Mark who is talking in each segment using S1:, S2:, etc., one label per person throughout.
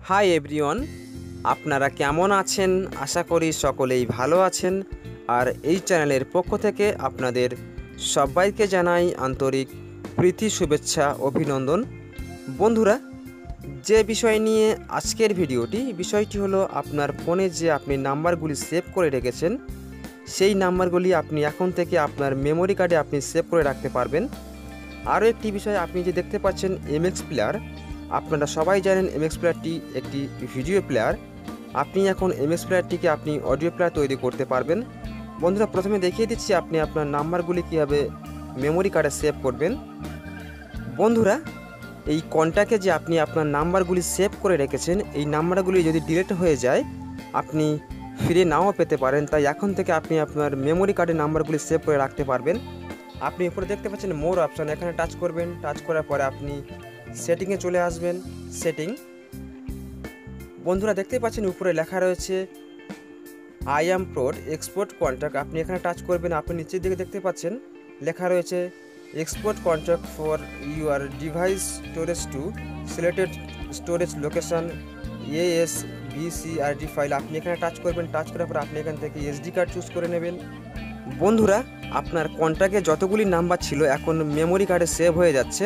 S1: Hi everyone, আপনারা কেমন আছেন? আশা করি সকলেই ভালো আছেন। আর এই চ্যানেলের পক্ষ থেকে আপনাদের সবাইকে জানাই আন্তরিক প্রীতি, শুভেচ্ছা, অভিনন্দন। বন্ধুরা, যে বিষয় নিয়ে আজকের বিষয়টি হলো আপনার ফোনে যে আপনি নাম্বারগুলি সেভ করে রেখেছেন, সেই নাম্বারগুলি আপনি এখন থেকে আপনার মেমোরি কার্ডে আপনি সেভ করে রাখতে পারবেন। আরও একটি বিষয়, আপনি যে দেখতে পাচ্ছেন এমএক্স প্লেয়ার, আপনারা সবাই জানেন এমএক্স প্লেয়ারটি একটি ভিডিও প্লেয়ার। আপনি এখন এমএক্স প্লেয়ারটিকে আপনি অডিও প্লেয়ার তৈরি করতে পারবেন। বন্ধুরা, প্রথমে দেখিয়ে দিচ্ছি আপনি আপনার নাম্বারগুলি কীভাবে মেমোরি কার্ডে সেভ করবেন। বন্ধুরা, এই কন্ট্যাক্টে যে আপনি আপনার নাম্বারগুলি সেভ করে রেখেছেন, এই নাম্বারগুলি যদি ডিলিট হয়ে যায় আপনি ফিরে নাও পেতে পারেন। তাই এখন থেকে আপনি আপনার মেমোরি কার্ডে নাম্বারগুলি সেভ করে রাখতে পারবেন। আপনি উপরে দেখতে পাচ্ছেন মোর অপশান, এখানে টাচ করবেন। টাচ করার পরে আপনি সেটিংয়ে চলে আসবেন। সেটিং, বন্ধুরা দেখতে পাচ্ছেন উপরে লেখা রয়েছে আই অ্যাম প্রোড এক্সপোর্ট কন্ট্যাক্ট। আপনি এখানে টাচ করবেন। আপনি নিচের দিকে দেখতে পাচ্ছেন লেখা রয়েছে export contact for your device storage two selected storage location ASBCRD file. আপনি এখানে টাচ করবেন। টাচ করার পর আপনি এখান থেকে SD কার্ড চুজ করে নেবেন। বন্ধুরা, আপনার কন্ট্যাক্টে যতগুলি নাম্বার ছিল এখন মেমোরি কার্ডে সেভ হয়ে যাচ্ছে।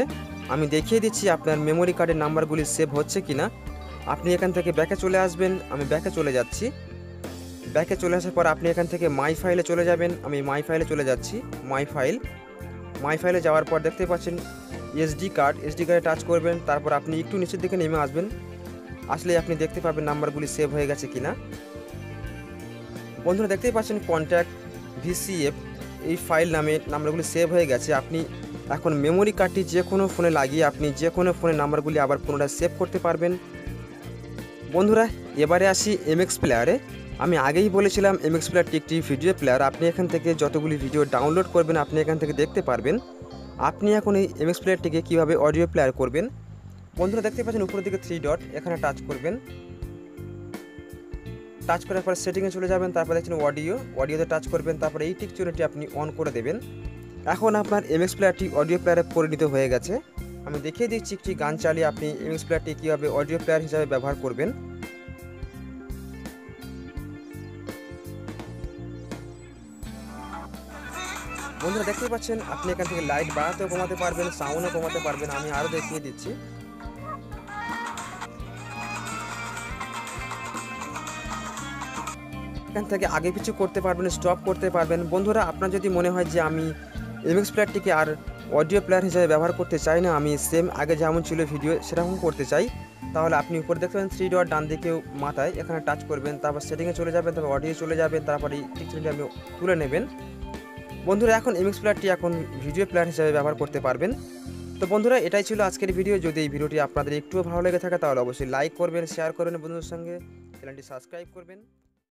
S1: আমি দেখিয়ে দিচ্ছি আপনার মেমোরি কার্ডের নাম্বারগুলি সেভ হচ্ছে কিনা। আপনি এখান থেকে ব্যাকে চলে আসবেন। আমি ব্যাকে চলে যাচ্ছি। ব্যাকে চলে আসার পর আপনি এখান থেকে মাই ফাইলে চলে যাবেন। আমি মাই ফাইলে চলে যাচ্ছি। মাই ফাইলে যাওয়ার পর দেখতে পাচ্ছেন SD কার্ডে টাচ করবেন। তারপর আপনি একটু নিচের দিকে নেমে আসবেন। আসলে আপনি দেখতে পাবেন নাম্বারগুলি সেভ হয়ে গেছে কিনা। বন্ধুরা দেখতেই পাচ্ছেন কন্ট্যাক্ট VCF এই ফাইল নামে নাম্বারগুলি সেভ হয়ে গেছে। আপনি এখন মেমোরি কার্ডটি যে কোনো ফোনে লাগিয়ে আপনি যে কোনো ফোনে নাম্বারগুলি আবার পুনরায় সেভ করতে পারবেন। বন্ধুরা, এবারে আসি এমএক্স প্লেয়ারে। আমি আগেই বলেছিলাম এমএক্স প্লেয়ারটি একটি ভিডিও প্লেয়ার। আপনি এখান থেকে যতগুলি ভিডিও ডাউনলোড করবেন আপনি এখান থেকে দেখতে পারবেন। আপনি এখন এই এমএক্স প্লেয়ারটিকে কীভাবে অডিও প্লেয়ার করবেন। বন্ধুরা দেখতে পাচ্ছেন উপরের দিকে 3 ডট, এখানে টাচ করবেন। টাচ করার পর সেটিংয়ে চলে যাবেন। তারপর দেখছেন অডিওতে টাচ করবেন। তারপর এই টিক চিহ্নটি আপনি অন করে দেবেন। এখন আপনার এমএক্স প্লেয়ারটি অডিও প্লেয়ারে পরিণত হয়ে গেছে। আমি দেখিয়ে দিচ্ছি একটি গান চালিয়ে আপনি এমএক্স প্লেয়ারটি কীভাবে অডিও প্লেয়ার হিসাবে ব্যবহার করবেন। বন্ধুরা দেখতে পাচ্ছেন আপনি এখান থেকে লাইট বাড়াতেও কমাতে পারবেন, সাউন্ডও কমাতে পারবেন। আমি আরও দেখিয়ে দিচ্ছি। এখান থেকে আগে পিছু করতে পারবেন, স্টপ করতে পারবেন। বন্ধুরা, আপনার যদি মনে হয় যে আমি এমএক্স প্লেয়ারটিকে আর অডিও প্লেয়ার হিসেবে ব্যবহার করতে চাই না, আমি সেম আগে যেমন ছিল ভিডিও সেরকম করতে চাই, তাহলে আপনি উপরে দেখতে পাবেন 3 ডট ডান দিকে মাথায়, এখানে টাচ করবেন। তারপর সেটিংয়ে চলে যাবেন, তারপর অডিও চলে যাবেন, তারপর এই টিকচিহ্নটি আপনি তুলে নেবেন। বন্ধুরা, এখন এমএক্স প্লেয়ারটি এখন ভিডিও প্লেয়ার হিসেবে ব্যবহার করতে পারবেন। তো বন্ধুরা, এটাই ছিল আজকের ভিডিও। যদি এই ভিডিওটি আপনাদের একটুও ভালো লেগে থাকে তাহলে অবশ্যই লাইক করবেন, শেয়ার করবেন বন্ধুদের সঙ্গে, চ্যানেলটি সাবস্ক্রাইব করবেন।